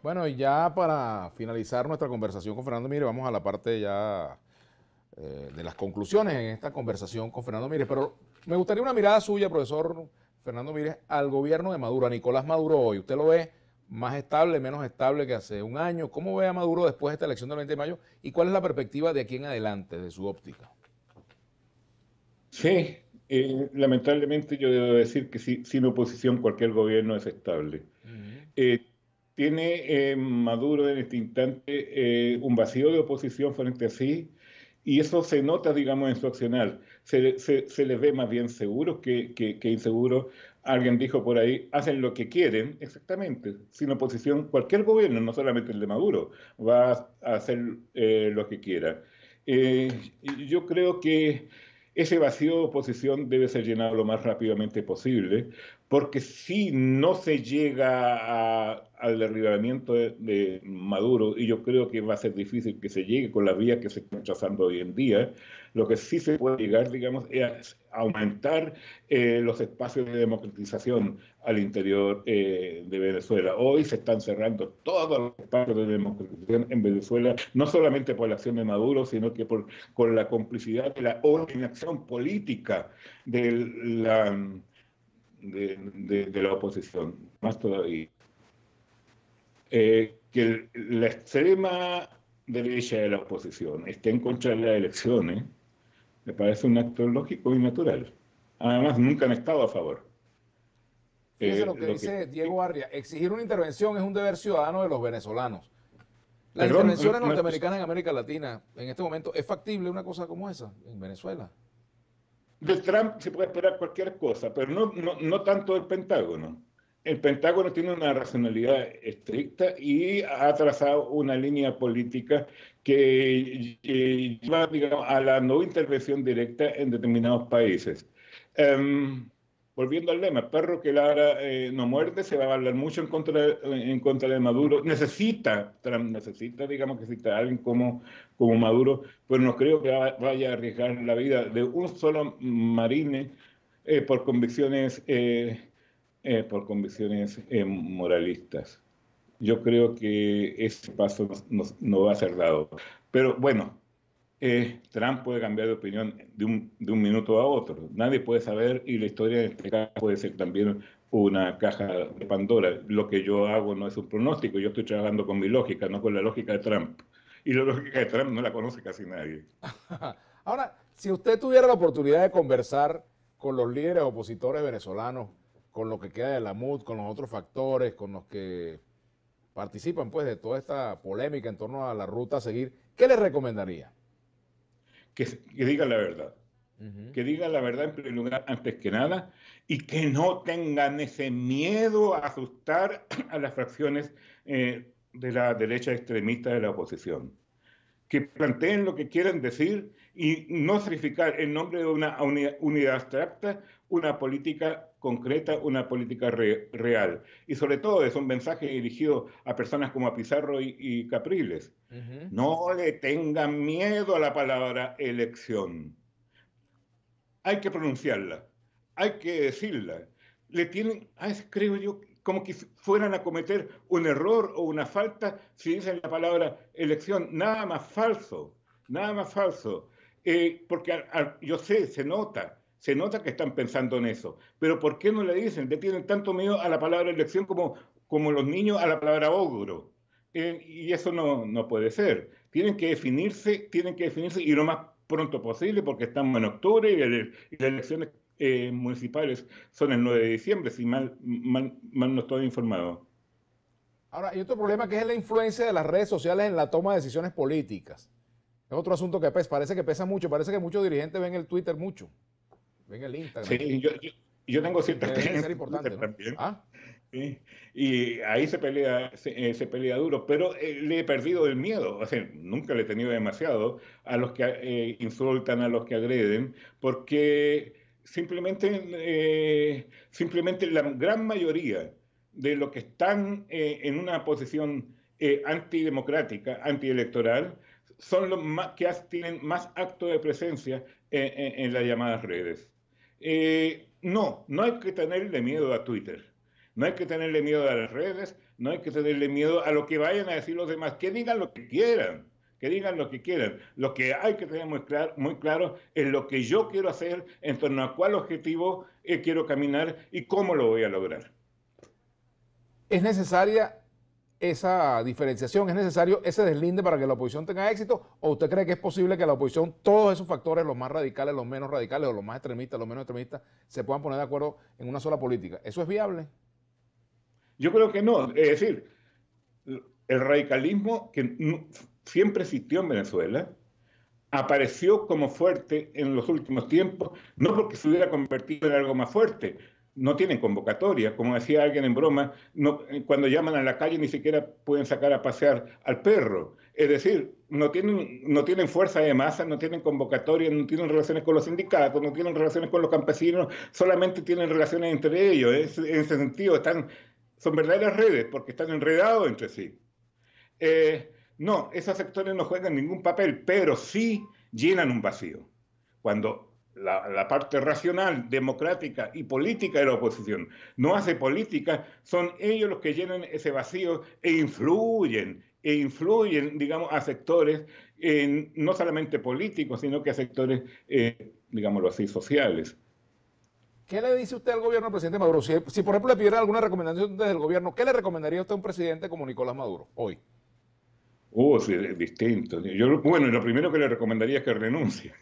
Bueno, y ya para finalizar nuestra conversación con Fernando Mire, vamos a la parte ya de las conclusiones en esta conversación con Fernando Mire. Pero me gustaría una mirada suya, profesor Fernando Mire, al gobierno de Maduro, a Nicolás Maduro hoy. ¿Usted lo ve más estable, menos estable que hace un año? ¿Cómo ve a Maduro después de esta elección del 20 de mayo? ¿Y cuál es la perspectiva de aquí en adelante, de su óptica? Sí, lamentablemente yo debo decir que sin oposición cualquier gobierno es estable. Uh -huh. Eh, Tiene Maduro en este instante un vacío de oposición frente a sí, y eso se nota, digamos, en su accionar. Se les ve más bien seguros que inseguros. Alguien dijo por ahí, hacen lo que quieren, exactamente. Sin oposición, cualquier gobierno, no solamente el de Maduro, va a hacer lo que quiera. Y yo creo que ese vacío de oposición debe ser llenado lo más rápidamente posible, porque si no se llega al derribamiento de Maduro, y yo creo que va a ser difícil que se llegue con las vías que se están trazando hoy en día, lo que sí se puede llegar, digamos, es a aumentar los espacios de democratización al interior de Venezuela. Hoy se están cerrando todos los espacios de democratización en Venezuela, no solamente por la acción de Maduro, sino que con la complicidad de la inacción política de de la oposición, más todavía. Que la extrema derecha de la oposición esté en contra de las elecciones, me parece un acto lógico y natural. Además, nunca han estado a favor. Fíjese lo que Lo que, dice Diego Arria, exigir una intervención es un deber ciudadano de los venezolanos. Las perdón, intervenciones norteamericanas en América Latina, en este momento, ¿es factible una cosa como esa en Venezuela? de Trump se puede esperar cualquier cosa, pero no tanto del Pentágono. El Pentágono tiene una racionalidad estricta y ha trazado una línea política que lleva, digamos, a la no intervención directa en determinados países. Um, Volviendo al lema, perro que ladra no muerde, se va a hablar mucho en contra de Maduro. Trump necesita, digamos, que exista alguien como Maduro, pero no creo que vaya a arriesgar la vida de un solo marine eh, por convicciones, eh, por convicciones moralistas. Yo creo que ese paso no va a ser dado. Pero bueno, Trump puede cambiar de opinión de un minuto a otro. Nadie puede saber y la historia en este caso puede ser también una caja de Pandora. Lo que yo hago no es un pronóstico, yo estoy trabajando con mi lógica, no con la lógica de Trump. Y la lógica de Trump no la conoce casi nadie. Ahora, si usted tuviera la oportunidad de conversar con los líderes opositores venezolanos, con lo que queda de la MUD, con los otros factores, con los que participan pues de toda esta polémica en torno a la ruta a seguir, ¿qué les recomendaría? Que diga la verdad. Uh -huh. Que digan la verdad en primer lugar antes que nada y que no tengan ese miedo a asustar a las fracciones de la derecha extremista de la oposición. Que planteen lo que quieran decir y no sacrificar en nombre de una unidad abstracta una política concreta, una política real. Y sobre todo es un mensaje dirigido a personas como a Pizarro y Capriles. Uh -huh. No le tengan miedo a la palabra elección. Hay que pronunciarla, hay que decirla. Le tienen, creo yo, como que fueran a cometer un error o una falta si dicen la palabra elección. Nada más falso. Porque yo sé, se nota que están pensando en eso. Pero ¿por qué no le dicen? Le tienen tanto miedo a la palabra elección como los niños a la palabra ogro. Y eso no puede ser. Tienen que definirse y lo más pronto posible porque estamos en octubre y las elecciones municipales son el 9 de diciembre, si mal no estoy informado. Ahora, hay otro problema que es la influencia de las redes sociales en la toma de decisiones políticas. Es otro asunto que parece que pesa mucho, parece que muchos dirigentes ven el Twitter mucho, ven el Instagram, Sí, yo tengo sin que cierta deje de ser experiencia en importante, Twitter ¿no? también. ¿Ah? Sí, y ahí se pelea duro, pero le he perdido el miedo, o sea, nunca le he tenido demasiado a los que insultan, a los que agreden, porque simplemente la gran mayoría de los que están en una posición antidemocrática, antielectoral, son los más, que tienen más acto de presencia en las llamadas redes. No hay que tenerle miedo a Twitter. No hay que tenerle miedo a las redes, no hay que tenerle miedo a lo que vayan a decir los demás, que digan lo que quieran, que digan lo que quieran. Lo que hay que tener muy claro es lo que yo quiero hacer, en torno a cuál objetivo quiero caminar y cómo lo voy a lograr. ¿Es necesaria esa diferenciación? ¿Es necesario ese deslinde para que la oposición tenga éxito? ¿O usted cree que es posible que la oposición, todos esos factores, los más radicales, los menos radicales, o los más extremistas, los menos extremistas, se puedan poner de acuerdo en una sola política? ¿Eso es viable? Yo creo que no. Es decir, el radicalismo que siempre existió en Venezuela apareció como fuerte en los últimos tiempos, no porque se hubiera convertido en algo más fuerte. No tienen convocatoria, como decía alguien en broma, no, cuando llaman a la calle ni siquiera pueden sacar a pasear al perro. Es decir, no tienen fuerza de masa, no tienen convocatoria, no tienen relaciones con los sindicatos, no tienen relaciones con los campesinos, solamente tienen relaciones entre ellos. En ese sentido, son verdaderas redes porque están enredados entre sí. No, esos sectores no juegan ningún papel, pero sí llenan un vacío. Cuando la parte racional, democrática y política de la oposición no hace política, son ellos los que llenan ese vacío e influyen, digamos, a sectores, no solamente políticos, sino que a sectores, digámoslo así, sociales. ¿Qué le dice usted al gobierno del presidente Maduro? Si por ejemplo le pidiera alguna recomendación desde el gobierno, ¿qué le recomendaría usted a un presidente como Nicolás Maduro hoy? Sí, es distinto. Bueno, lo primero que le recomendaría es que renuncie.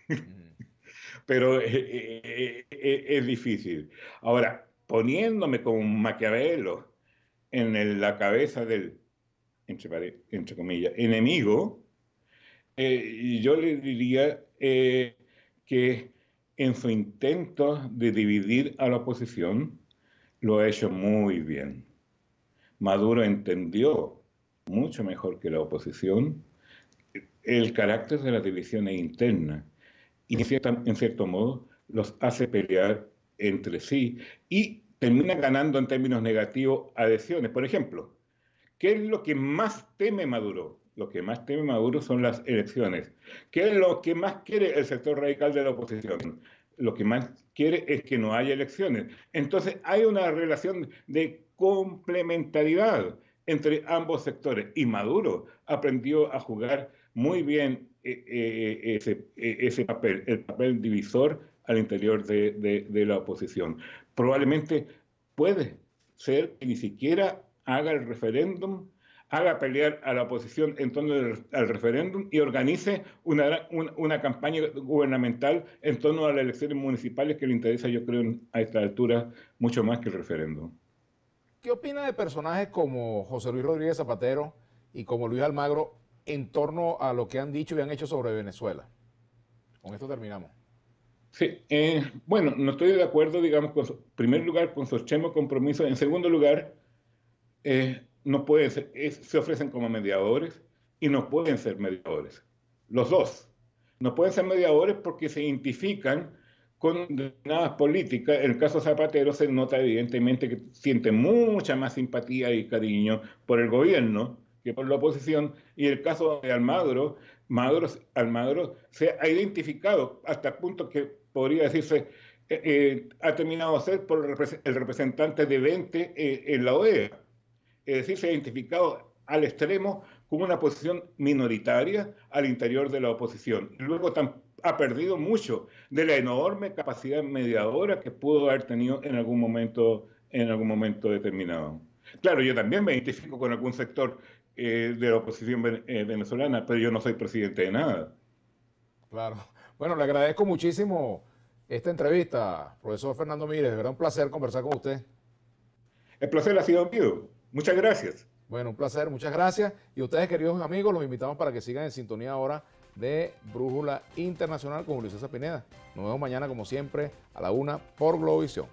Pero es difícil. Ahora, poniéndome como un Maquiavelo en la cabeza del, entre comillas, enemigo, yo le diría que en su intento de dividir a la oposición, lo ha hecho muy bien. Maduro entendió mucho mejor que la oposición el carácter de las divisiones internas y en cierto modo los hace pelear entre sí y termina ganando en términos negativos adhesiones. Por ejemplo, ¿qué es lo que más teme Maduro? Lo que más teme Maduro son las elecciones. ¿Qué es lo que más quiere el sector radical de la oposición? Lo que más quiere es que no haya elecciones. Entonces hay una relación de complementariedad entre ambos sectores y Maduro aprendió a jugar muy bien ese papel, el papel divisor al interior de la oposición. Probablemente puede ser que ni siquiera haga el referéndum, haga pelear a la oposición en torno al referéndum y organice una campaña gubernamental en torno a las elecciones municipales que le interesa, yo creo, a esta altura mucho más que el referéndum. ¿Qué opina de personajes como José Luis Rodríguez Zapatero y como Luis Almagro en torno a lo que han dicho y han hecho sobre Venezuela? Con esto terminamos. Sí, bueno, no estoy de acuerdo, digamos, en primer lugar, con su extremo compromiso. En segundo lugar, no pueden ser, se ofrecen como mediadores y no pueden ser mediadores. Los dos. No pueden ser mediadores porque se identifican con determinadas políticas. En el caso de Zapatero se nota evidentemente que siente mucha más simpatía y cariño por el gobierno que por la oposición, y el caso de Almagro se ha identificado hasta el punto que podría decirse ha terminado a ser por el representante de 20 en la OEA. Es decir, se ha identificado al extremo como una posición minoritaria al interior de la oposición. Luego ha perdido mucho de la enorme capacidad mediadora que pudo haber tenido en algún momento determinado. Claro, yo también me identifico con algún sector de la oposición venezolana, pero yo no soy presidente de nada. Claro. Bueno, le agradezco muchísimo esta entrevista, profesor Fernando Mírez. De verdad, un placer conversar con usted. El placer ha sido mío. Muchas gracias. Bueno, un placer, muchas gracias. Y ustedes, queridos amigos, los invitamos para que sigan en sintonía ahora de Brújula Internacional con Julio César Pineda. Nos vemos mañana, como siempre, a la 1 por Globovisión.